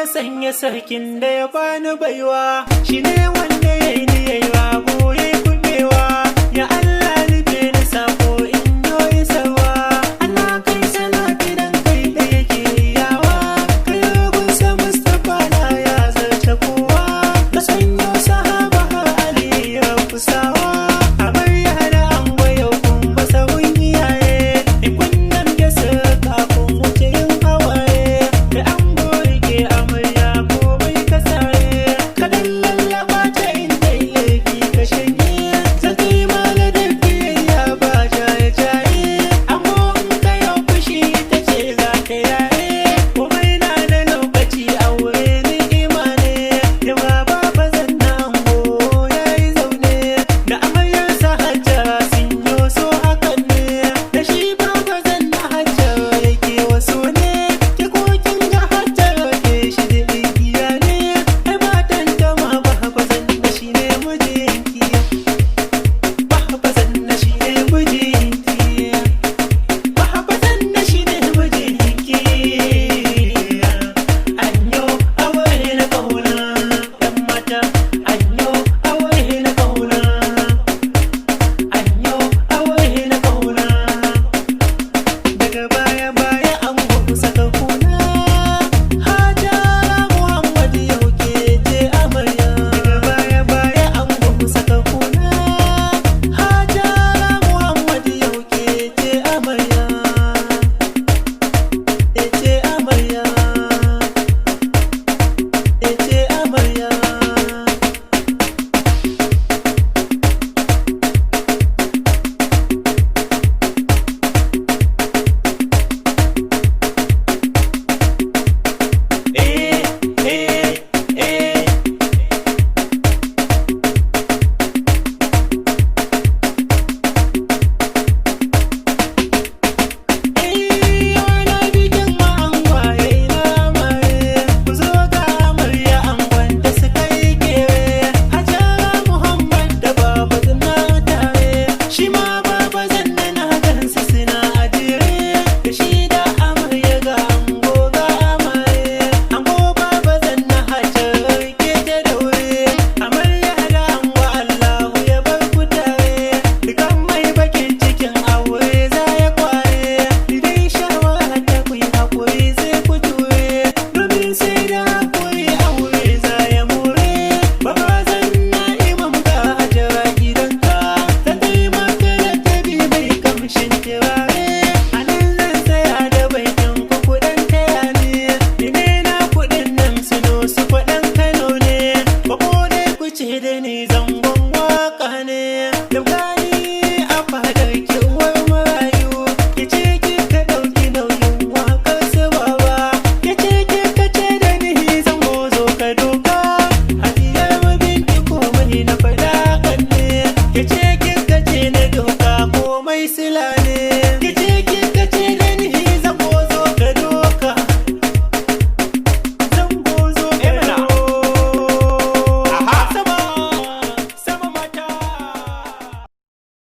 sanya sarkin da ya bani baiwa, shi ne wanda ya yi ni ya yi rabo ya yi kubewa. Ya Allah rufe ni sako in yo isarwa, Allah kai salati dan kai da yake yawa. Kai yogun sa Mustapha na ya zarce kowa, ka sanyo sahaba har Ali ya kusawa. Amarya da ango yau kun basa mun iyaye, in kunnan da suka kun wuce yin hawaye. Da ango rike amarya komai ka sare, ka dan lallaba ta in dai laifi ka shanye. Zaki mala da biyayya ba jaye-jaye, ango in ka yau fushi ita ce za ta yaye. Komai na da lokaci aure ni'ima ne, yawa baba zanna ango ya yi zaune. Da amaryarsa Hajjara sun yo so hakan ne, da shi baba zanna Hajjara yake waso ne. Ke kokin ga Hajjara ke shi da igiya ne, ai matan ta ma baba zanna shi ne mijinki, baba zanna shi ne mijinki, baba zanna shi ne mijinki. Anyo aure na kauna, ɗan mata anyo aure na kauna, anyo aure na kauna. Daga baya baya an gudu saka kuna, Hajara Muhammad yau ke ce amarya. Daga baya baya an gudu saka kuna, Hajara Muhammad yau ke ce amarya. Ce amarya, ce amarya. Wani bikin ma'angwaye na amare, ku zo ga amarya angon da suka yi kere. Hajara Muhammad da baba zanna tare, shi ma baba zanna na gansu suna ajere. Da shi da amarya ga ango ga amare, ango baba zanna Hajara ke ta daure. Amarya da ango Allahu ya bar ku tare, dukan mai bakin cikin aure za ya kware. Idan shawara ta ku yi haƙuri sai ku jure, domin sai da haƙuri aure za ya more. Baba zanna imam ga Hajara gidanka, ta taimaka da tabi mai kamshin turare. A nan zan tsaya da baitin ku kuɗin taya ne, ine na kuɗin nan suno su kuɗin Kano ne. Ba ko dai ku ce da ni zangon waka ne, da gani a fadar ki uwar marayu. Ki ce kika ɗauki nauyin waƙar su baba, ki ce kika ce da ni zango zo ka doka. Hajiyar mabinki komai na faɗa kan ne, ki ce kika ce na doka komai sila ne.